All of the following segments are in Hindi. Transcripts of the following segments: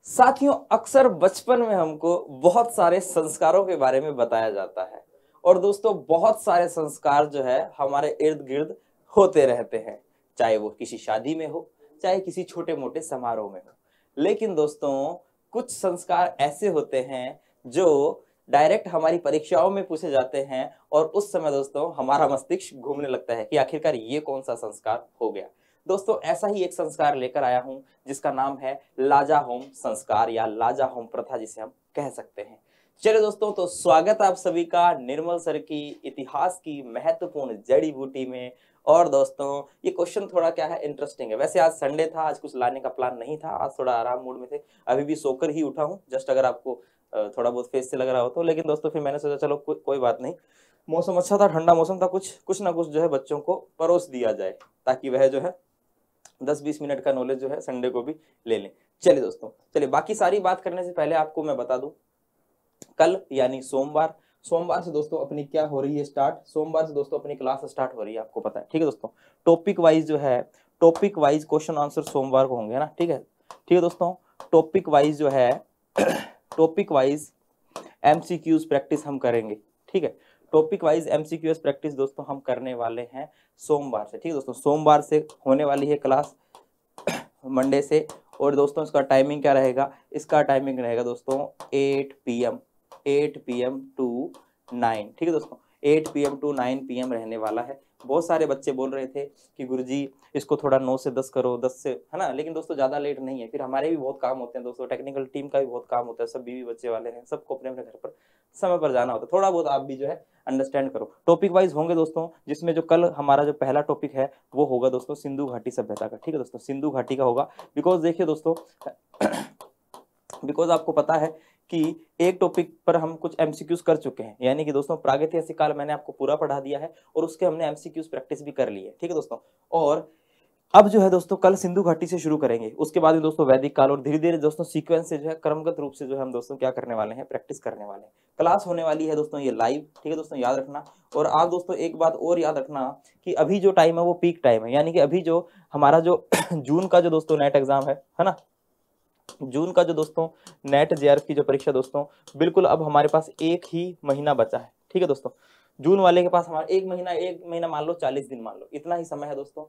साथियों, अक्सर बचपन में हमको बहुत सारे संस्कारों के बारे में बताया जाता है और दोस्तों बहुत सारे संस्कार जो है हमारे इर्द गिर्द होते रहते हैं, चाहे वो किसी शादी में हो, चाहे किसी छोटे मोटे समारोह में हो। लेकिन दोस्तों कुछ संस्कार ऐसे होते हैं जो डायरेक्ट हमारी परीक्षाओं में पूछे जाते हैं और उस समय दोस्तों हमारा मस्तिष्क घूमने लगता है कि आखिरकार ये कौन सा संस्कार हो गया। दोस्तों ऐसा ही एक संस्कार लेकर आया हूं जिसका नाम है लाजा होम संस्कार या लाजा होम प्रथा, जिसे हम कह सकते हैं। चलिए दोस्तों, तो स्वागत आप सभी का निर्मल सर की इतिहास की महत्वपूर्ण जड़ी बूटी में। और दोस्तों ये क्वेश्चन थोड़ा क्या है, इंटरेस्टिंग है। वैसे आज संडे था, आज कुछ लाने का प्लान नहीं था, आज थोड़ा आराम मूड में थे, अभी भी सोकर ही उठा हूँ जस्ट, अगर आपको थोड़ा बहुत फेस से लग रहा हो तो। लेकिन दोस्तों फिर मैंने सोचा चलो कोई बात नहीं, मौसम अच्छा था, ठंडा मौसम था, कुछ ना कुछ जो है बच्चों को परोस दिया जाए ताकि वह जो है 10-20 मिनट का नॉलेज जो है संडे को भी ले लें। चलिए दोस्तों, चलिए बाकी सारी बात करने से पहले आपको मैं बता दूं, कल यानी सोमवार से दोस्तों अपनी क्या हो रही है स्टार्ट। सोमवार से दोस्तों अपनी क्लास स्टार्ट हो रही है, आपको पता है, ठीक है दोस्तों। टॉपिक वाइज जो है, टॉपिक वाइज क्वेश्चन आंसर सोमवार को होंगे ना, ठीक है दोस्तों। टॉपिक वाइज जो है टॉपिक वाइज एमसीक्यूज प्रैक्टिस हम करेंगे, ठीक है। टॉपिक वाइज एमसीक्यूज प्रैक्टिस दोस्तों हम करने वाले हैं सोमवार से, ठीक है दोस्तों। सोमवार से होने वाली है क्लास मंडे से। और दोस्तों इसका टाइमिंग क्या रहेगा, इसका टाइमिंग रहेगा दोस्तों 8 PM टू 9, ठीक है दोस्तों। 8 PM टू 9 PM रहने वाला है। बहुत सारे बच्चे बोल रहे थे कि गुरुजी इसको थोड़ा 9 से 10 करो, 10 से, है ना। लेकिन दोस्तों ज्यादा लेट नहीं है, फिर हमारे भी बहुत काम होते हैं दोस्तों, टेक्निकल टीम का भी बहुत काम होता है, सब बीवी बच्चे वाले हैं, सबको अपने अपने घर पर समय पर जाना होता है। थोड़ा बहुत आप भी जो है अंडरस्टैंड करो। टॉपिक वाइज होंगे दोस्तों, जिसमें जो कल हमारा जो पहला टॉपिक है वो होगा दोस्तों सिंधु घाटी सभ्यता का, ठीक है दोस्तों। सिंधु घाटी का होगा बिकॉज देखिए दोस्तों बिकॉज आपको पता है कि एक टॉपिक पर हम कुछ एमसीक्यूज कर चुके हैं, यानी कि दोस्तों प्रागैतिहासिक काल मैंने आपको पूरा पढ़ा दिया है और उसके हमने एमसीक्यूज प्रैक्टिस भी कर ली है, ठीक है दोस्तों। और अब जो है दोस्तों कल सिंधु घाटी से शुरू करेंगे, उसके बाद में दोस्तों वैदिक काल, और धीरे धीरे दोस्तों सीक्वेंस से जो है क्रमगत रूप से जो है हम दोस्तों क्या करने वाले हैं, प्रैक्टिस करने वाले हैं। क्लास होने वाली है दोस्तों ये लाइव, ठीक है दोस्तों, याद रखना। और आप दोस्तों एक बात और याद रखना कि अभी जो टाइम है वो पीक टाइम है, यानी कि अभी जो हमारा जो जून का जो दोस्तों नेट एग्जाम है ना, जून का जो दोस्तों नेट जेआरएफ की जो परीक्षा दोस्तों, बिल्कुल अब हमारे पास एक ही महीना बचा है, ठीक है दोस्तों। जून वाले के पास हमारा एक महीना मान लो, 40 दिन मान लो, इतना ही समय है दोस्तों।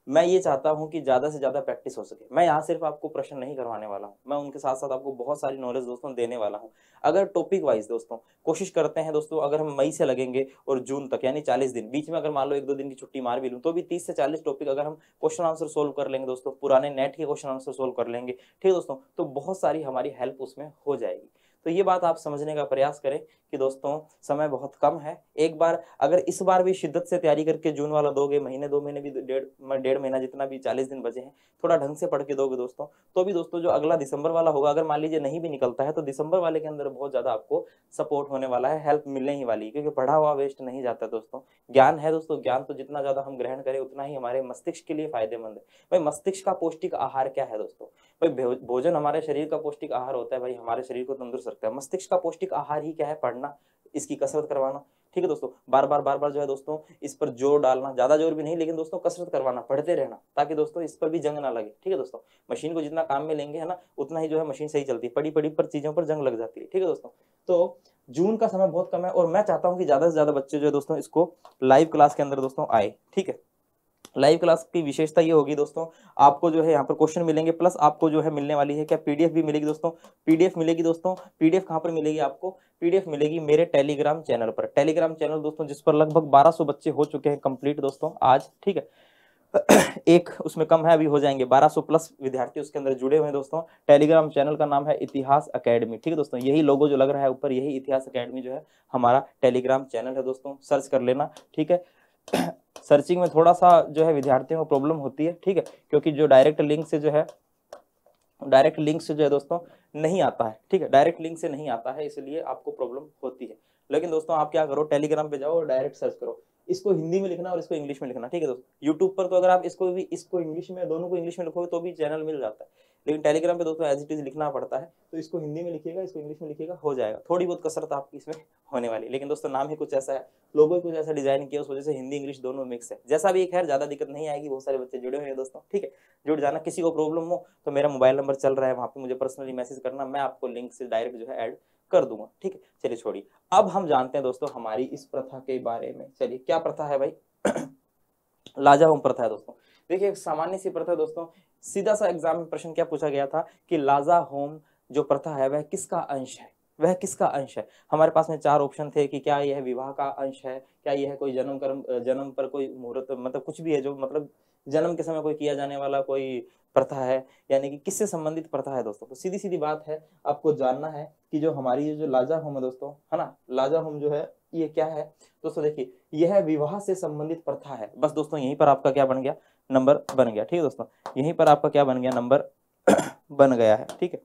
मैं ये चाहता हूं कि ज्यादा से ज्यादा प्रैक्टिस हो सके। मैं यहाँ सिर्फ आपको प्रश्न नहीं करवाने वाला हूँ, मैं उनके साथ साथ आपको बहुत सारी नॉलेज दोस्तों देने वाला हूँ। अगर टॉपिक वाइज दोस्तों कोशिश करते हैं दोस्तों, अगर हम मई से लगेंगे और जून तक यानी 40 दिन, बीच में अगर मान लो 1-2 दिन की छुट्टी मार भी लूं तो भी 30 से 40 टॉपिक अगर हम क्वेश्चन आंसर सोल्व कर लेंगे दोस्तों, पुराने नेट के क्वेश्चन आंसर सोल्व कर लेंगे, ठीक है दोस्तों, तो बहुत सारी हमारी हेल्प उसमें हो जाएगी। तो ये बात आप समझने का प्रयास करें कि दोस्तों समय बहुत कम है। एक बार अगर इस बार भी शिद्दत से तैयारी करके जून वाला दोगे, महीने 2 महीने भी, डेढ़ महीना, जितना भी 40 दिन बचे हैं, थोड़ा ढंग से पढ़ के दोगे दोस्तों, तो भी दोस्तों जो अगला दिसंबर वाला होगा, अगर मान लीजिए नहीं भी निकलता है तो दिसंबर वाले के अंदर बहुत ज्यादा आपको सपोर्ट होने वाला है, हेल्प मिलने ही वाली है, क्योंकि पढ़ा हुआ वेस्ट नहीं जाता दोस्तों। ज्ञान है दोस्तों, ज्ञान तो जितना ज्यादा हम ग्रहण करें उतना ही हमारे मस्तिष्क के लिए फायदेमंद है। भाई मस्तिष्क का पौष्टिक आहार क्या है दोस्तों, भाई भोजन हमारे शरीर का पौष्टिक आहार होता है, भाई हमारे शरीर को तंदुरुस्त रखता है। मस्तिष्क का पौष्टिक आहार ही क्या है, पढ़ना, इसकी कसरत करवाना, ठीक है दोस्तों। बार बार जो है दोस्तों इस पर जोर डालना, ज्यादा जोर भी नहीं, लेकिन दोस्तों कसरत करवाना, पढ़ते रहना, ताकि दोस्तों इस पर भी जंग ना लगे, ठीक है दोस्तों। मशीन को जितना काम में लेंगे है ना, उतना ही जो है मशीन सही चलती है, पड़ी पड़ी पर चीजों पर जंग लग जाती है, ठीक है दोस्तों। तो जून का समय बहुत कम है और मैं चाहता हूं कि ज्यादा से ज्यादा बच्चे जो है दोस्तों इसको लाइव क्लास के अंदर दोस्तों आए, ठीक है। लाइव क्लास की विशेषता ये होगी दोस्तों, आपको जो है यहाँ पर क्वेश्चन मिलेंगे, प्लस आपको जो है मिलने वाली है क्या, पीडीएफ भी मिलेगी दोस्तों। पीडीएफ मिलेगी दोस्तों, पीडीएफ कहाँ पर मिलेगी आपको, पीडीएफ मिलेगी मेरे टेलीग्राम चैनल पर। टेलीग्राम चैनल दोस्तों जिस पर लगभग 1200 बच्चे हो चुके हैं कंप्लीट दोस्तों आज, ठीक है। एक उसमें कम है, अभी हो जाएंगे 1200 प्लस विद्यार्थी उसके अंदर जुड़े हुए हैं दोस्तों। टेलीग्राम चैनल का नाम है इतिहास एकेडमी, ठीक है दोस्तों, यही लोगो जो लग रहा है ऊपर, यही इतिहास एकेडमी जो है हमारा टेलीग्राम चैनल है दोस्तों, सर्च कर लेना, ठीक है। सर्चिंग में थोड़ा सा जो है विद्यार्थियों को प्रॉब्लम होती है, ठीक है, क्योंकि जो डायरेक्ट लिंक से जो है दोस्तों नहीं आता है, ठीक है, डायरेक्ट लिंक से नहीं आता है, इसलिए आपको प्रॉब्लम होती है। लेकिन दोस्तों आप क्या करो, टेलीग्राम पे जाओ और डायरेक्ट सर्च करो, इसको हिंदी में लिखना और इसको इंग्लिश में लिखना, ठीक है दोस्तों। यूट्यूब पर तो अगर आप इसको इंग्लिश में, दोनों को इंग्लिश में लिखोगे तो भी चैनल मिल जाता है, लेकिन टेलीग्राम पे दोस्तों एज इट इज लिखना पड़ता है, तो इसको हिंदी में लिखिएगा, इसको इंग्लिश में लिखिएगा, हो जाएगा। थोड़ी बहुत कसरत आपकी इसमें होने वाली, लेकिन दोस्तों नाम ही कुछ ऐसा है, लोगो ही कुछ ऐसा डिजाइन किया, उस वजह से हिंदी इंग्लिश दोनों मिक्स है। जैसा भी एक है, ज्यादा दिक्कत नहीं आएगी, बहुत सारे बच्चे जुड़े हुए हैं दोस्तों, ठीक है, जुड़ जाना। किसी को प्रॉब्लम हो तो मेरा मोबाइल नंबर चल रहा है, वहां पे मुझे पर्सनली मैसेज करना, मैं आपको लिंक से डायरेक्ट जो है ऐड कर दूंगा, ठीक है। चलिए छोड़िए, अब हम जानते हैं दोस्तों हमारी इस प्रथा के बारे में। चलिए, क्या प्रथा है भाई? लाजावम प्रथा है दोस्तों। देखिए, एक सामान्य सी प्रथा दोस्तों, सीधा सा एग्जाम में प्रश्न क्या पूछा गया था कि लाजा होम जो प्रथा है वह किसका अंश है, वह किसका अंश है। हमारे पास में 4 ऑप्शन थे कि क्या यह विवाह का अंश है, क्या यह कोई जन्म पर कोई मुहूर्त, मतलब कुछ भी है जो मतलब जन्म के समय कोई किया जाने वाला कोई प्रथा है, यानी कि किससे संबंधित प्रथा है दोस्तों। तो सीधी सीधी बात है, आपको जानना है कि जो हमारी ये जो लाजा होम है दोस्तों, है ना, लाजा होम जो है ये क्या है दोस्तों। देखिए, यह विवाह से संबंधित प्रथा है। बस दोस्तों यहीं पर आपका क्या बन गया, नंबर बन गया, ठीक है दोस्तों, यहीं पर आपका क्या बन गया, नंबर बन गया है, ठीक है।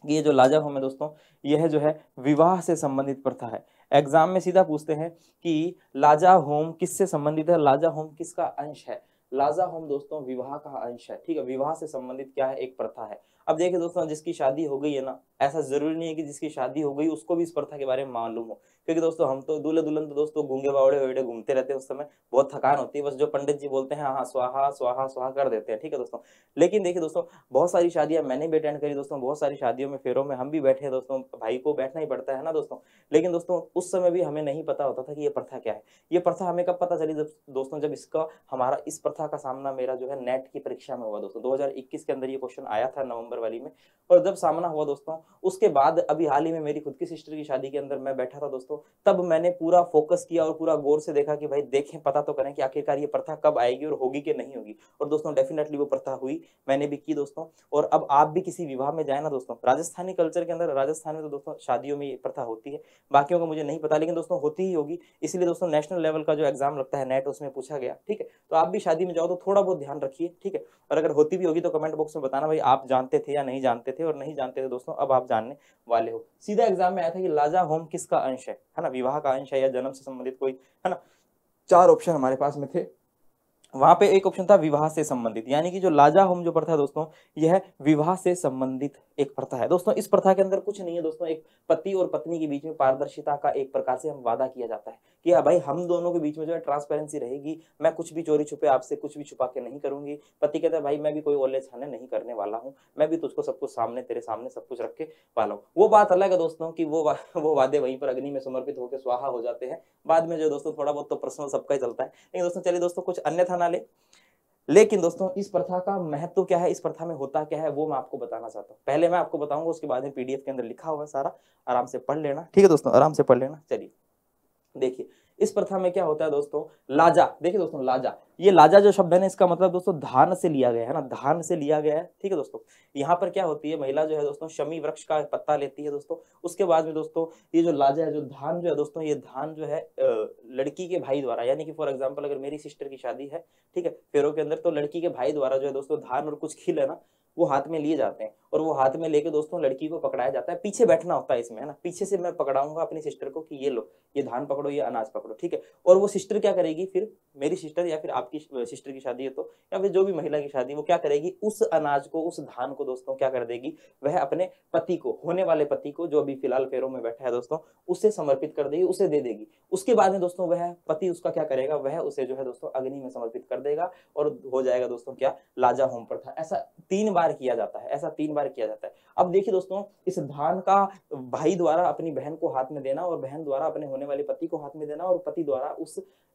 ये जो लाजा होम है दोस्तों, यह जो है विवाह से संबंधित प्रथा है। एग्जाम में सीधा पूछते हैं कि लाजा होम किससे संबंधित है, लाजा होम किसका अंश है। लाजा होम दोस्तों विवाह का अंश है, ठीक है, विवाह से संबंधित क्या है, एक प्रथा है। अब देखिए दोस्तों, जिसकी शादी हो गई है ना, ऐसा जरूरी नहीं है कि जिसकी शादी हो गई उसको भी इस प्रथा के बारे में मालूम हो, क्योंकि दोस्तों हम तो दूल्हे दुल्हन तो दोस्तों गूंगे बावड़े वेड़े घूमते रहते हैं, उस समय बहुत थकान होती है, बस जो पंडित जी बोलते हैं हाँ स्वाहा स्वाहा स्वाहा कर देते हैं, ठीक है दोस्तों। लेकिन देखिए दोस्तों, बहुत सारी शादियां मैंने भी अटेंड करी दोस्तों, बहुत सारी शादियों में फेरों में हम भी बैठे हैं दोस्तों, भाई को बैठना ही पड़ता है ना दोस्तों। लेकिन दोस्तों उस समय भी हमें नहीं पता होता था कि ये प्रथा क्या है। ये प्रथा हमें कब पता चली दोस्तों, जब इसका हमारा इस प्रथा का सामना मेरा जो है नेट की परीक्षा में हुआ दोस्तों, 2021 के अंदर ये क्वेश्चन आया था नवंबर वाली में। और जब सामना हुआ दोस्तों, उसके बाद अभी हाल ही में मेरी खुद की सिस्टर की शादी के अंदर मैं बैठा था दोस्तों, तब मैंने पूरा फोकस किया और पूरा गौर से देखा कि भाई देखें, पता तो करें कि आखिरकार ये प्रथा कब आएगी और होगी कि नहीं होगी। और दोस्तों डेफिनेटली वो प्रथा हुई, मैंने भी की दोस्तों। और अब आप भी किसी विवाह में जाए ना दोस्तों, राजस्थानी कल्चर के अंदर, राजस्थान में तो दोस्तों शादियों में ये प्रथा होती है, बाकियों को मुझे नहीं पता, लेकिन दोस्तों होती ही होगी। इसलिए दोस्तों नेशनल लेवल का जो एग्जाम लगता है नेट, उसमें पूछा गया, ठीक है। तो आप भी शादी में जाओ तो थोड़ा बहुत ध्यान रखिए, ठीक है। और अगर होती भी होगी तो कमेंट बॉक्स में बताना भाई आप जानते थे या नहीं जानते थे, और नहीं जानते थे दोस्तों अब आप जानने वाले हो। सीधा एग्जाम में आया था कि लाजा होम किसका अंश है ना, विवाह का अंश है या जन्म से संबंधित कोई, है ना। 4 ऑप्शन हमारे पास में थे, वहां पे एक ऑप्शन था विवाह से संबंधित, यानी कि जो लाजा होम जो प्रथा है दोस्तों, यह विवाह से संबंधित एक प्रथा है दोस्तों। इस प्रथा के अंदर कुछ नहीं है दोस्तों, एक पति और पत्नी के बीच में पारदर्शिता का एक प्रकार से हम वादा किया जाता है कि हाँ भाई हम दोनों के बीच में जो है ट्रांसपेरेंसी रहेगी, मैं कुछ भी चोरी छुपे आपसे कुछ भी छुपा के नहीं करूंगी। पति कहता है भाई मैं भी कोई ओले छाने नहीं करने वाला हूँ, मैं भी तुझको सब कुछ सामने, तेरे सामने सब कुछ रख के वाला हूँ। वो बात अलग है दोस्तों कि वो वादे वहीं पर अग्नि में समर्पित होकर स्वाहा हो जाते हैं, बाद में जो दोस्तों थोड़ा बहुत तो पर्सनल सबका ही चलता है। लेकिन दोस्तों चलिए दोस्तों कुछ अन्यथा ना ले, लेकिन दोस्तों इस प्रथा का महत्व क्या है, इस प्रथा में होता क्या है, वो मैं आपको बताना चाहता हूँ। पहले मैं आपको बताऊंगा, उसके बाद में पीडीएफ के अंदर लिखा हुआ है सारा, आराम से पढ़ लेना, ठीक है दोस्तों, आराम से पढ़ लेना। चलिए देखिए, इस प्रथा में क्या होता है दोस्तों, लाजा, देखिए दोस्तों लाजा, ये लाजा जो शब्द है ना, इसका मतलब दोस्तों धान से लिया गया है ना, धान से लिया गया है, ठीक है दोस्तों। यहाँ पर क्या होती है, महिला जो है दोस्तों शमी वृक्ष का पत्ता लेती है दोस्तों। उसके बाद में दोस्तों ये जो लाजा है, जो धान जो है दोस्तों, ये धान जो है लड़की के भाई द्वारा, यानी कि फॉर एग्जाम्पल अगर मेरी सिस्टर की शादी है, ठीक है, फेरों के अंदर, तो लड़की के भाई द्वारा जो है दोस्तों धान और कुछ खिल है ना, वो हाथ में लिए जाते हैं, और वो हाथ में लेके दोस्तों लड़की को पकड़ाया जाता है। पीछे बैठना होता है इसमें, है ना, पीछे से मैं पकड़ाऊंगा अपनी सिस्टर को कि ये लो, ये धान पकड़ो, ये अनाज पकड़ो, ठीक है। और वो सिस्टर क्या करेगी, फिर मेरी सिस्टर या फिर आपकी सिस्टर की शादी है तो, या फिर जो भी महिला की शादी, वो क्या करेगी, उस अनाज को, उस धान को दोस्तों क्या कर देगी, वह अपने पति को, होने वाले पति को, जो अभी फिलहाल फेरों में बैठा है दोस्तों, उसे समर्पित कर देगी, उसे दे देगी। उसके बाद में दोस्तों वह पति उसका क्या करेगा, वह उसे जो है दोस्तों अग्नि में समर्पित कर देगा, और हो जाएगा दोस्तों क्या, लाजा होम प्रथा। ऐसा 3 बार किया जाता है, ऐसा 3 बार संस्कार किया जाता है। अब देखिए दोस्तों, इस धान का भाई द्वारा अपनी बहन को हाथ में देना और बहन द्वारा अपने होने वाले पति को हाथ में देना और पति द्वारा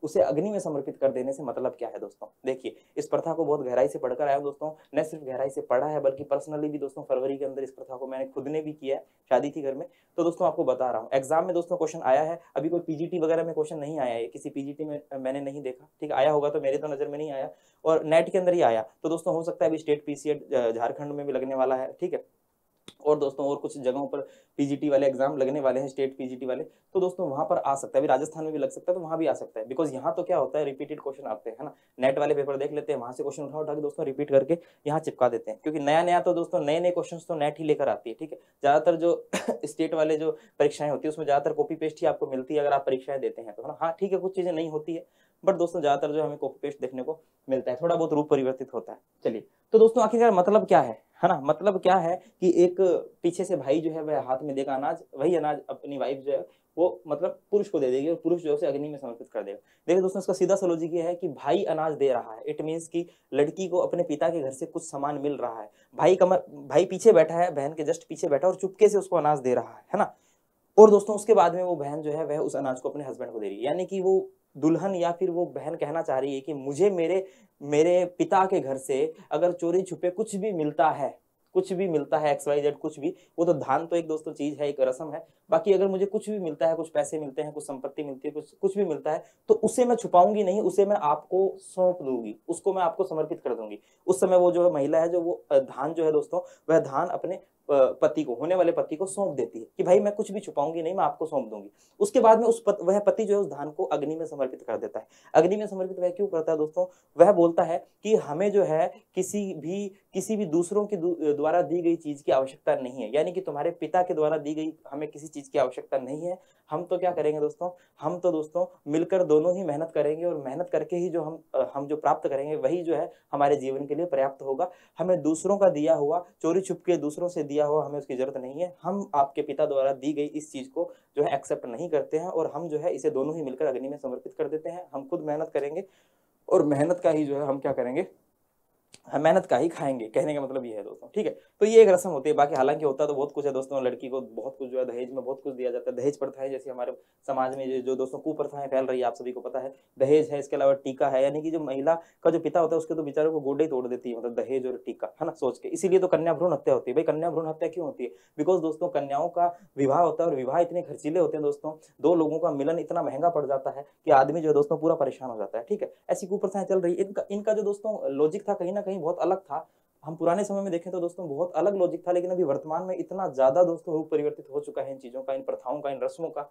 उसे अग्नि में समर्पित कर देने से मतलब क्या है दोस्तों। देखिए, इस प्रथा को बहुत गहराई से पढ़कर आया हूं दोस्तों, न सिर्फ गहराई से पढ़ा है बल्कि पर्सनली भी दोस्तों फरवरी के अंदर इस प्रथा को मैंने खुद ने भी किया है, शादी थी घर में। तो दोस्तों आपको बता रहा हूँ, एग्जाम में दोस्तों क्वेश्चन आया है, अभी कोई पीजीटी वगैरह में क्वेश्चन नहीं आया है, किसी पीजीटी में मैंने नहीं देखा, ठीक है, आया होगा तो मेरे तो नजर में नहीं आया, और नेट के अंदर ही आया। तो दोस्तों हो सकता है अभी स्टेट पीसीएट झारखंड में भी लगने वाला है, ठीक है, और दोस्तों और कुछ जगहों पर पीजीटी वाले एग्जाम लगने वाले हैं, स्टेट पीजीटी वाले, तो दोस्तों वहां पर आ सकता है, अभी राजस्थान में भी लग सकता है, तो वहां भी आ सकता है, बिकॉज यहाँ तो क्या होता है, रिपीटेड क्वेश्चन आते हैं, है ना, नेट वाले पेपर देख लेते हैं, वहां से क्वेश्चन उठा के दोस्तों रिपीट करके यहाँ चिपका देते हैं, क्योंकि नया नया तो दोस्तों नए नए क्वेश्चन तो नेट ही लेकर आती है, ठीक है। ज्यादातर जो स्टेट वाले जो परीक्षाएं होती है उसमें ज्यादातर कॉपी पेस्ट ही आपको मिलती है अगर आप परीक्षाएं देते हैं तो, है ना। हाँ ठीक है, कुछ चीजें नहीं होती है, बट दोस्तों ज्यादातर जो हमें कॉपी पेस्ट देखने को मिलता है, थोड़ा बहुत रूप परिवर्तित होता है। चलिए, तो दोस्तों आखिरकार मतलब क्या है ना, मतलब क्या है कि एक पीछे से भाई जो है वह हाथ में देगा अनाज, वही अनाज अपनी वाइफ जो है वो मतलब पुरुष को दे देगी और पुरुष जो है अग्नि में समर्पित कर देगा। देखिए दोस्तों, इसका सीधा सा लॉजिक ये है कि भाई अनाज दे रहा है, इट मींस कि लड़की को अपने पिता के घर से कुछ सामान मिल रहा है, भाई पीछे बैठा है, बहन के जस्ट पीछे बैठा और चुपके से उसको अनाज दे रहा है ना। और दोस्तों उसके बाद में वो बहन जो है वह उस अनाज को अपने हस्बैंड को दे रही है, यानी कि वो दुल्हन या फिर वो बहन कहना चाह रही है कि मुझे मेरे पिता के घर से अगर चोरी छुपे कुछ भी मिलता है, कुछ भी मिलता है, XYZ कुछ भी, वो तो धान तो एक दोस्तों चीज है, एक रस्म है, बाकी अगर मुझे कुछ भी मिलता है, कुछ पैसे मिलते हैं, कुछ संपत्ति मिलती है, कुछ भी मिलता है, तो उसे मैं छुपाऊंगी नहीं, उसे मैं आपको सौंप दूंगी, उसको मैं आपको समर्पित कर दूंगी। उस समय वो जो महिला है, जो वो धान जो है दोस्तों, वह धान अपने पति को, होने वाले पति को सौंप देती है कि भाई मैं कुछ भी छुपाऊंगी नहीं, मैं आपको सौंप दूंगी। उसके बाद में वह पति जो है उस धान को अग्नि में समर्पित कर देता है। अग्नि में समर्पित वह क्यों करता है दोस्तों, वह बोलता है कि हमें जो है किसी भी दूसरों के द्वारा दी गई चीज की आवश्यकता नहीं है, यानी कि तुम्हारे पिता के द्वारा दी गई हमें किसी चीज की आवश्यकता नहीं है। हम तो क्या करेंगे दोस्तों, हम तो दोस्तों मिलकर दोनों ही मेहनत करेंगे और मेहनत करके ही जो हम जो प्राप्त करेंगे वही जो है हमारे जीवन के लिए पर्याप्त होगा। हमें दूसरों का दिया हुआ, चोरी छुप के दूसरों से दिया हुआ हमें उसकी जरूरत नहीं है। हम आपके पिता द्वारा दी गई इस चीज को जो है एक्सेप्ट नहीं करते हैं और हम जो है इसे दोनों ही मिलकर अग्नि में समर्पित कर देते हैं। हम खुद मेहनत करेंगे और मेहनत का ही जो है हम क्या करेंगे, हम मेहनत का ही खाएंगे, कहने का मतलब ये है दोस्तों, ठीक है। तो ये एक रस्म होती है, बाकी हालांकि होता तो बहुत कुछ है दोस्तों, लड़की को बहुत कुछ जो है दहेज में बहुत कुछ दिया जाता है। दहेज प्रथाएं जैसे हमारे समाज में जो दोस्तों कुप्रथाएं फैल रही है, आप सभी को पता है, दहेज है, इसके अलावा टीका है, यानी कि जो महिला का जो पिता होता है उसके तो बेचारों को गोडे ही तोड़ देती है, मतलब दहेज और टीका, है ना, सोच के। इसीलिए तो कन्या भ्रूण हत्या होती है। भाई कन्या भ्रूण हत्या क्यों होती है, बिकॉज दोस्तों कन्याओं का विवाह होता है और विवाह इतने खर्चीले होते हैं दोस्तों, दो लोगों का मिलन इतना महंगा पड़ जाता है कि आदमी जो है दोस्तों पूरा परेशान हो जाता है, ठीक है। ऐसी कुप्रथाएं चल रही है। इनका जो दोस्तों लॉजिक था कहीं ना कहीं बहुत अलग था। हम पुराने समय में देखें तो दोस्तों बहुत अलग लॉजिक था, लेकिन अभी वर्तमान में इतना ज्यादा दोस्तों रूप परिवर्तित हो चुका है इन चीजों का, इन प्रथाओं का, इन रस्मों का,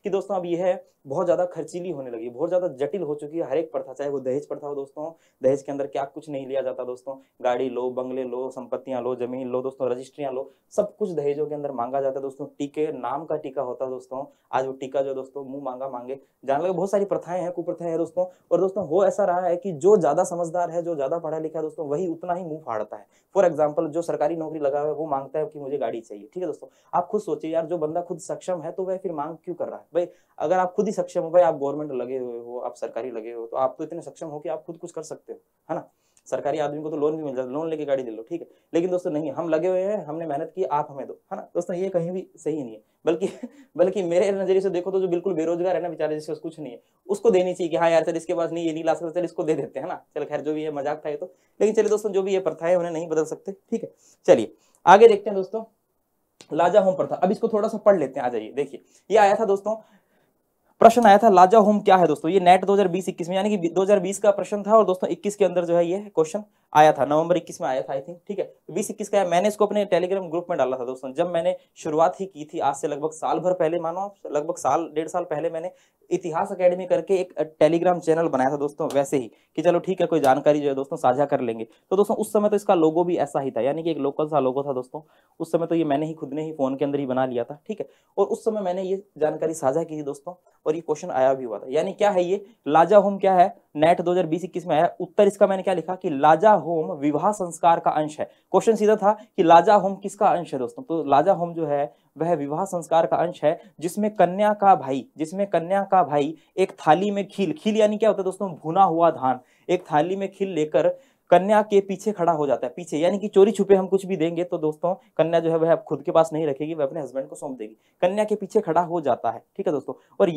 कि दोस्तों अब यह है बहुत ज्यादा खर्चीली होने लगी, बहुत ज्यादा जटिल हो चुकी है हर एक प्रथा, चाहे वो दहेज प्रथा हो दोस्तों। दहेज के अंदर क्या कुछ नहीं लिया जाता दोस्तों, गाड़ी लो, बंगले लो, संपत्तियां लो, जमीन लो दोस्तों, रजिस्ट्रियां लो, सब कुछ दहेजों के अंदर मांगा जाता है दोस्तों। टीके, नाम का टीका होता है दोस्तों, आज वो टीका जो दोस्तों मुंह मांगा मांगे, जान लगे। बहुत सारी प्रथाएं हैं, कुप्रथाएं हैं दोस्तों। और दोस्तों हो ऐसा रहा है कि जो ज्यादा समझदार है, जो ज्यादा पढ़ा लिखा है दोस्तों, वही उतना ही मुंह फाड़ता है। फॉर एग्जाम्पल, जो सरकारी नौकरी लगा हुआ है वो मांगता है कि मुझे गाड़ी चाहिए, ठीक है दोस्तों। आप खुद सोचिए यार, जो बंदा खुद सक्षम है तो वह फिर मांग क्यों कर रहा है। भाई अगर आप खुद ही सक्षम हो, भाई आप गवर्नमेंट लगे हुए हो, आप सरकारी लगे हो, तो आप तो इतने सक्षम हो कि आप खुद कुछ कर सकते हो, है ना। सरकारी आदमी को तो लोन भी मिल जाता है, लोन लेके गाड़ी ले लो, ठीक है। लेकिन दोस्तों नहीं, हम लगे हुए हैं, हमने मेहनत की, आप हमें दो, है ना दोस्तों। ये कहीं भी सही नहीं है, बल्कि मेरे नजरिए से देखो तो जो बिल्कुल बेरोजगार है ना बेचारे, जिसके पास कुछ नहीं है, उसको देनी चाहिए कि हाँ यार चल इसके पास नहीं, ये नहीं ला सकते, चल इसको दे देते हैं ना। चल खैर जो भी है, मजाक था ये तो, लेकिन चलिए दोस्तों जो भी ये प्रथा है उन्हें नहीं बदल सकते, ठीक है। चलिए आगे देखते हैं दोस्तों, लाजा होम प्रथा। अब इसको थोड़ा सा पढ़ लेते हैं, आ जाइए। देखिए ये आया था दोस्तों, प्रश्न आया था लाजा होम क्या है दोस्तों। ये नेट 2020-21 में, यानी कि 2020 का प्रश्न था और दोस्तों 21 के अंदर जो है ये क्वेश्चन आया था, नवंबर 21 में आया था आई थिंक, ठीक है। 20-21 का है। मैंने इसको अपने टेलीग्राम ग्रुप में डाला था दोस्तों, जब मैंने शुरुआत ही की थी, आज से लगभग साल भर पहले, मानो आप, लगभग साल डेढ़ साल पहले मैंने इतिहास अकेडमी करके एक टेलीग्राम चैनल बनाया था दोस्तों, वैसे ही कि चलो ठीक है कोई जानकारी जो है दोस्तों साझा कर लेंगे। तो दोस्तों उस समय तो इसका लोगो भी ऐसा ही था, यानी कि एक लोकल सा लोगो था दोस्तों। उस समय तो ये मैंने ही खुद ने ही फोन के अंदर ही बना लिया था, ठीक है। और उस समय मैंने ये जानकारी साझा की थी दोस्तों, और ये क्वेश्चन आया भी हुआ था। यानी क्या है ये लाजा होम, क्या है, नेट 2020-21 में आया। उत्तर इसका मैंने क्या लिखा कि लाजा होम विवाह संस्कार का अंश है। क्वेश्चन सीधा था कि लाजा होम किसका अंश है दोस्तों, तो लाजा होम जो है वह विवाह संस्कार का अंश है, जिसमें कन्या का भाई एक थाली में खील यानी क्या होता है दोस्तों, भुना हुआ धान, एक थाली में खील लेकर कन्या के पीछे खड़ा हो जाता है। पीछे यानी कि चोरी छुपे हम कुछ भी देंगे तो दोस्तों कन्या जो है वह खुद के पास नहीं रखेगी, वह अपने हस्बैंड को सौंप देगी। कन्या के पीछे खड़ा हो जाता है, ठीक है दोस्तों। और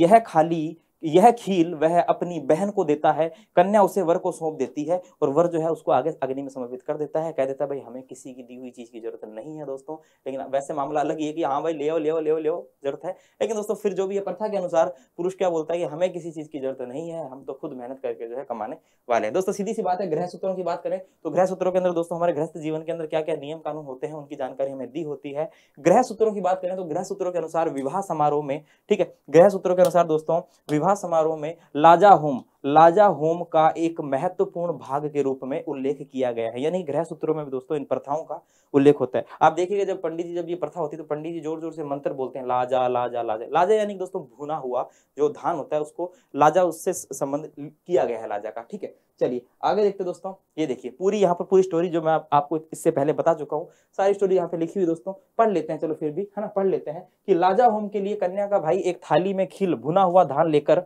यह खील वह अपनी बहन को देता है, कन्या उसे वर को सौंप देती है और वर जो है उसको आगे अग्नि में समर्पित कर देता है, कह देता है भाई हमें किसी की दी हुई चीज की जरूरत नहीं है दोस्तों। लेकिन वैसे मामला अलग ही है कि हाँ भाई ले आओ जरूरत है। लेकिन दोस्तों फिर जो भी है प्रथा के अनुसार पुरुष क्या बोलता है कि हमें किसी चीज की जरूरत नहीं है, हम तो खुद मेहनत करके जो है कमाने वाले हैं। दोस्तों सीधी सी बात है। गृह सूत्रों की बात करें तो गृह सूत्रों के अंदर दोस्तों हमारे गृहस्थ जीवन के अंदर क्या क्या नियम कानून होते हैं उनकी जानकारी हमें दी होती है। गृह सूत्रों की बात करें तो गृह सूत्रों के अनुसार विवाह समारोह में, ठीक है, गृह सूत्रों के अनुसार दोस्तों विवाह समारोह में लाजा होम का एक महत्वपूर्ण भाग के रूप में उल्लेख किया गया है। यानी गृह सूत्रों में भी दोस्तों इन प्रथाओं का उल्लेख होता है। आप देखिएगा जब पंडित जी जब ये प्रथा होती है तो पंडित जी जोर जोर से मंत्र बोलते हैं, लाजा लाजा लाजा। लाजा यानी दोस्तों भुना हुआ जो धान होता है उसको लाजा, उससे संबंध किया गया है लाजा का, ठीक है। चलिए आगे देखते दोस्तों। ये देखिए पूरी यहाँ पर पूरी स्टोरी जो मैं आपको इससे पहले बता चुका हूँ, सारी स्टोरी यहाँ पे लिखी हुई दोस्तों, पढ़ लेते हैं। चलो फिर भी है ना, पढ़ लेते हैं कि लाजा होम के लिए कन्या का भाई एक थाली में खील भुना हुआ धान लेकर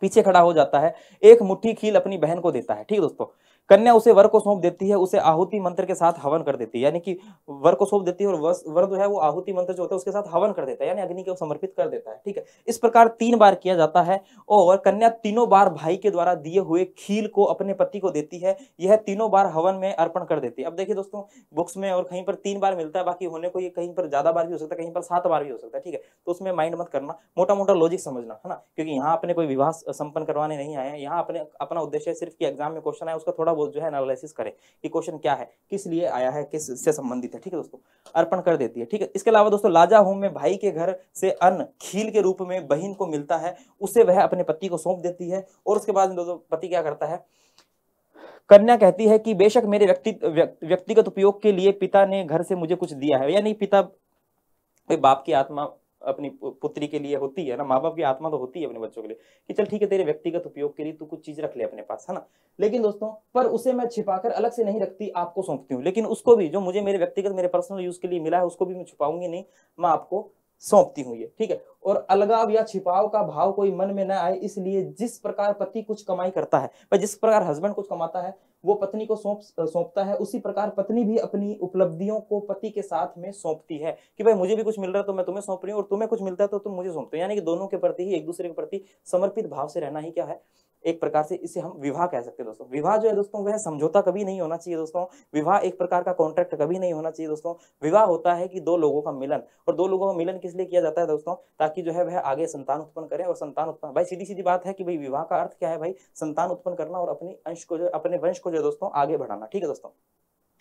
पीछे खड़ा हो जाता है, एक मुट्ठी खील अपनी बहन को देता है, ठीक है दोस्तों। कन्या उसे वर को सौंप देती है, उसे आहुति मंत्र के साथ हवन कर देती है। यानी कि वर को सौंप देती है और वर जो है वो आहुति मंत्र जो होता है उसके साथ हवन कर देता है, यानी अग्नि को समर्पित कर देता है, ठीक है। इस प्रकार 3 बार किया जाता है और कन्या तीनों बार भाई के द्वारा दिए हुए खील को अपने पति को देती है। यह तीनों बार हवन में अर्पण कर देती है। अब देखिए दोस्तों बुक्स में और कहीं पर 3 बार मिलता है, बाकी होने को ये कहीं पर ज्यादा बार भी हो सकता है, कहीं पर 7 बार भी हो सकता है, ठीक है। तो उसमें माइंड मत करना, मोटा मोटा लॉजिक समझना, है ना, क्योंकि यहाँ अपने कोई विवाह संपन्न करवाने नहीं आए हैं। यहाँ अपना उद्देश्य सिर्फ कि एग्जाम में क्वेश्चन आए उसका थोड़ा बहुत जो है एनालिसिस करें कि क्वेश्चन क्या है, किस लिए आया है, किस से संबंधित है, ठीक है दोस्तों। अर्पण कर देती है, ठीक है। इसके अलावा दोस्तों लाजा होम में भाई के घर से अन्न खील के रूप में बहन को मिलता है, उसे वह अपने पति को सौंप देती है। और उसके बाद दोस्तों पति क्या करता है, कन्या कहती है कि बेशक मेरे व्यक्तिगत उपयोग के लिए पिता ने घर से मुझे कुछ दिया है। यानी पिता बाप की आत्मा अपनी पुत्री के लिए होती है ना, माँ बाप की आत्मा तो होती है अपने बच्चों के लिए कि चल ठीक है तेरे व्यक्तिगत उपयोग के लिए तू कुछ चीज रख ले अपने पास, है ना। लेकिन दोस्तों पर उसे मैं छिपाकर अलग से नहीं रखती, आपको सौंपती हूँ। लेकिन उसको भी जो मुझे मेरे व्यक्तिगत मेरे पर्सनल यूज के लिए मिला है उसको भी मैं छुपाऊंगी नहीं, मैं आपको सौंपती हूँ ये, ठीक है। और अलगाव या छिपाव का भाव कोई मन में न आए इसलिए जिस प्रकार पति कुछ कमाई करता है, पर जिस प्रकार हस्बैंड कुछ कमाता है वो पत्नी को सौंपता है, उसी प्रकार पत्नी भी अपनी उपलब्धियों को पति के साथ में सौंपती है कि भाई मुझे भी कुछ मिल रहा है तो मैं तुम्हें सौंप रही हूँ और तुम्हें कुछ मिलता है तो तुम मुझे सौंपते हो। यानी कि दोनों के प्रति ही एक दूसरे के प्रति समर्पित भाव से रहना ही क्या है, एक प्रकार से इसे हम विवाह कह सकते हैं दोस्तों। विवाह जो है दोस्तों वह समझौता कभी नहीं होना चाहिए दोस्तों। विवाह एक प्रकार का कॉन्ट्रैक्ट कभी नहीं होना चाहिए दोस्तों। विवाह होता है कि 2 लोगों का मिलन, और 2 लोगों का मिलन किस लिए किया जाता है दोस्तों, ताकि जो है वह आगे संतान उत्पन्न करे। और संतान उत्पन्न भाई सीधी सीधी बात है कि भाई विवाह का अर्थ क्या है भाई, संतान उत्पन्न करना और अपने अंश को जो अपने वंश को जो दोस्तों आगे बढ़ाना, ठीक है दोस्तों।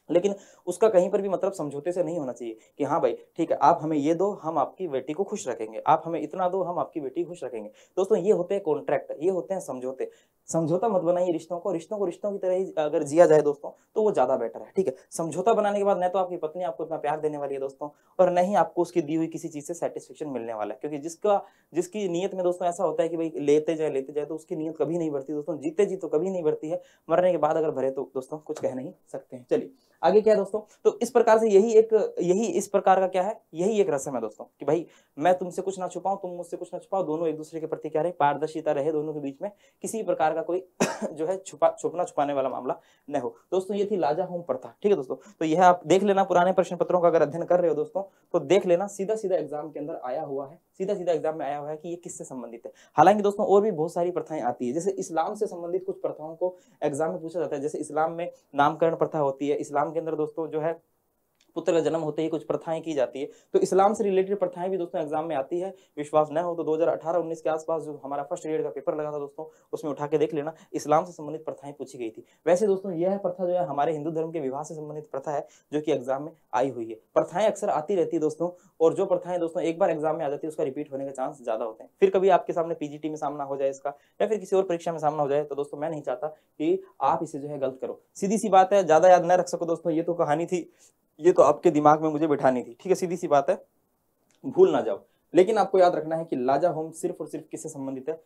लेकिन उसका कहीं पर भी मतलब समझौते से नहीं होना चाहिए कि हाँ भाई ठीक है आप हमें ये दो हम आपकी बेटी को खुश रखेंगे, आप हमें इतना दो हम आपकी बेटी को खुश रखेंगे। दोस्तों ये होते हैं कॉन्ट्रैक्ट, ये होते हैं समझौते। समझौता मत बनाइए रिश्तों को रिश्तों की तरह ही अगर जिया जाए दोस्तों तो वो ज्यादा बेटर है, ठीक है। समझौता बनाने के बाद न तो आपकी पत्नी आपको इतना प्यार देने वाली है दोस्तों, और न ही आपको उसकी दी हुई किसी चीज से सेटिस्फेक्शन मिलने वाला है। क्योंकि जिसकी नीयत में दोस्तों ऐसा होता है कि भाई लेते जाए तो उसकी नीयत कभी नहीं बढ़ती दोस्तों, जीते जी तो कभी नहीं बढ़ती है, मरने के बाद अगर भरे तो दोस्तों कुछ कह नहीं सकते हैं। चलिए आगे क्या है दोस्तों, तो इस प्रकार से यही इस प्रकार का क्या है, यही एक रस्म है दोस्तों कि भाई मैं तुमसे कुछ ना छुपाऊं, तुम मुझसे कुछ ना छुपाओ, दोनों एक दूसरे के प्रति क्या रहे, पारदर्शिता रहे दोनों के बीच में, किसी प्रकार का कोई जो है छुपाने वाला मामला न हो। दोस्तों ये थी लाजा होम प्रथा, ठीक है दोस्तों। तो यह आप देख लेना, पुराने प्रश्न पत्रों का अगर अध्ययन कर रहे हो दोस्तों तो देख लेना, सीधा सीधा एग्जाम के अंदर आया हुआ है, सीधा सीधा एग्जाम में आया हुआ है कि ये किससे संबंधित है। हालांकि दोस्तों और भी बहुत सारी प्रथाएं आती है, जैसे इस्लाम से संबंधित कुछ प्रथाओं को एग्जाम में पूछा जाता है। जैसे इस्लाम में नामकरण प्रथा होती है, इस्लाम के अंदर दोस्तों जो है पुत्र का जन्म होते ही कुछ प्रथाएं की जाती है, तो इस्लाम से रिलेटेड प्रथाएं भी दोस्तों एग्जाम में आती है। विश्वास न हो तो 2018-19 के आसपास जो हमारा फर्स्ट ग्रेड का पेपर लगा था दोस्तों उसमें उठा के देख लेना, इस्लाम से संबंधित प्रथाएं पूछी गई थी। वैसे दोस्तों यह प्रथा जो है हमारे हिंदू धर्म के विवाह से संबंधित प्रथा है जो कि एग्जाम में आई हुई है। प्रथाएं अक्सर आती रहती है दोस्तों, और जो प्रथाएं दोस्तों एक बार एग्जाम में आ जाती है उसका रिपीट होने के चांस ज्यादा होते हैं। फिर कभी आपके सामने पीजीटी में सामना हो जाए इसका, या फिर किसी और परीक्षा में सामना हो जाए, तो दोस्तों मैं नहीं चाहता कि आप इसे जो है गलत करो। सीधी सी बात है, ज्यादा याद न रख सको दोस्तों, ये तो कहानी थी, ये तो आपके दिमाग में मुझे बिठानी थी, ठीक है, सीधी सी बात है, भूल ना जाओ। लेकिन आपको याद रखना है कि लाजा होम सिर्फ और सिर्फ किससे संबंधित है,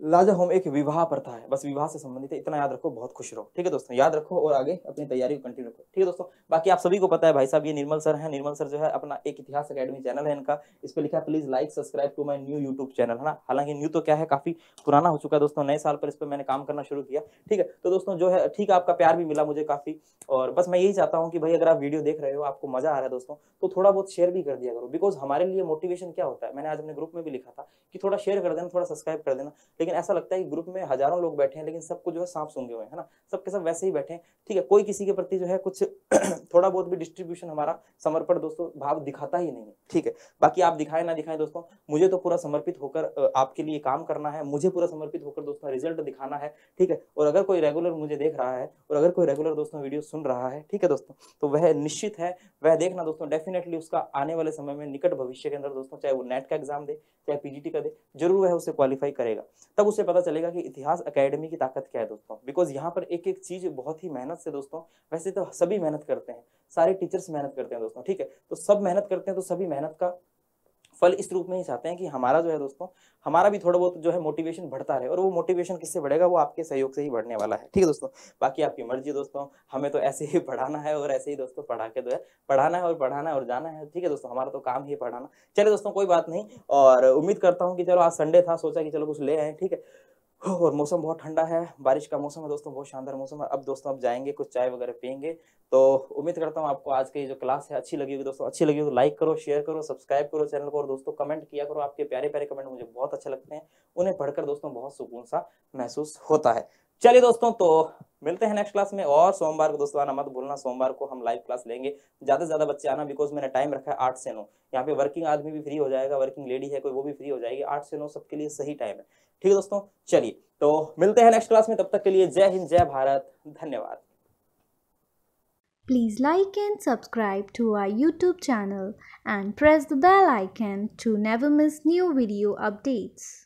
लाजाहोम एक विवाह प्रथा है, बस विवाह से संबंधित है, इतना याद रखो, बहुत खुश रहो। ठीक है दोस्तों, याद रखो और आगे अपनी तैयारी को कंटिन्यू करो। ठीक है दोस्तों, बाकी आप सभी को पता है भाई साहब, ये निर्मल सर है। निर्मल सर जो है अपना एक इतिहास अकेडमी चैनल है इनका, इस पे लिखा है please like subscribe to my new YouTube channel, है ना। हालांकि न्यू तो क्या है, काफी पुराना हो चुका है दोस्तों, नए साल पर इस पर मैंने काम करना शुरू किया। ठीक है, तो दोस्तों जो है ठीक है, आपका प्यार भी मिला मुझे काफी, और बस मैं यही चाहता हूँ कि भाई अगर आप वीडियो देख रहे हो, आपको मजा आ रहा है दोस्तों, तो थोड़ा बहुत शेयर भी कर दिया करो, बिकॉज हमारे लिए मोटिवेशन क्या होता है, मैंने आज अपने ग्रुप में भी लिखा था कि थोड़ा शेयर कर देना, थोड़ा सब्सक्राइब कर देना। लेकिन ऐसा लगता है कि ग्रुप में हजारों लोग बैठे हैं, लेकिन सबको जो है सांप सूंघे हुए हैं, है ना, सबके सब वैसे ही बैठे हैं। ठीक है, कोई किसी के प्रति जो है कुछ थोड़ा बहुत भी डिस्ट्रीब्यूशन, हमारा समर्पण दोस्तों भाव दिखाता ही नहीं है। ठीक है, बाकी आप दिखाए ना दिखाए दोस्तों, मुझे तो पूरा समर्पित होकर आपके लिए काम करना है, मुझे पूरा समर्पित होकर दोस्तों रिजल्ट दिखाना है। ठीक है, और अगर कोई रेगुलर मुझे देख रहा है और अगर कोई रेगुलर दोस्तों वीडियो सुन रहा है, ठीक है दोस्तों, तो वह निश्चित है, वह देखना दोस्तों, डेफिनेटली उसका आने वाले समय में निकट भविष्य के अंदर दोस्तों, चाहे वो नेट का एग्जाम दे, चाहे पीजीटी का दे, जरूर वह उसे क्वालिफाई करेगा। तब उसे पता चलेगा कि इतिहास एकेडमी की ताकत क्या है दोस्तों, बिकॉज यहाँ पर एक एक चीज बहुत ही मेहनत से दोस्तों, वैसे तो सभी मेहनत करते हैं, सारे टीचर्स मेहनत करते हैं दोस्तों। ठीक है, तो सब मेहनत करते हैं, तो सभी मेहनत का फल इस रूप में ही चाहते हैं कि हमारा जो है दोस्तों, हमारा भी थोड़ा बहुत जो है मोटिवेशन बढ़ता रहे, और वो मोटिवेशन किससे बढ़ेगा, वो आपके सहयोग से ही बढ़ने वाला है। ठीक है दोस्तों, बाकी आपकी मर्जी दोस्तों, हमें तो ऐसे ही पढ़ाना है और ऐसे ही दोस्तों पढ़ा के जो है पढ़ाना है और पढ़ाना है और जाना है। ठीक है दोस्तों, हमारा तो काम ही है पढ़ाना। चलिए दोस्तों, कोई बात नहीं, और उम्मीद करता हूँ कि चलो आज संडे था, सोचा कि चलो कुछ ले आए। ठीक है, और मौसम बहुत ठंडा है, बारिश का मौसम है दोस्तों, बहुत शानदार मौसम है। अब दोस्तों अब जाएंगे, कुछ चाय वगैरह पियेंगे। तो उम्मीद करता हूँ आपको आज की जो क्लास है अच्छी लगी होगी दोस्तों, अच्छी लगी हो तो लाइक करो, शेयर करो, सब्सक्राइब करो चैनल को, और दोस्तों कमेंट किया करो, आपके प्यारे प्यारे कमेंट मुझे बहुत अच्छे लगते हैं, उन्हें पढ़कर दोस्तों बहुत सुकून सा महसूस होता है। चलिए दोस्तों, तो मिलते हैं नेक्स्ट क्लास में, और सोमवार को दोस्तों आना मत भूलना, सोमवार को हम लाइव क्लास लेंगे, ज्यादा से ज्यादा बच्चे आना, बिकॉज मैंने टाइम रखा है 8 से 9। यहाँ पे वर्किंग आदमी भी फ्री हो जाएगा, वर्किंग लेडी है कोई वो भी फ्री हो जाएगी, 8 से 9 सबके लिए सही टाइम है। ठीक है दोस्तों, चलिए तो मिलते हैं नेक्स्ट क्लास में, तब तक के लिए जय हिंद, जय भारत, धन्यवाद। Please like and subscribe to our YouTube channel and press the bell icon to never miss new video updates.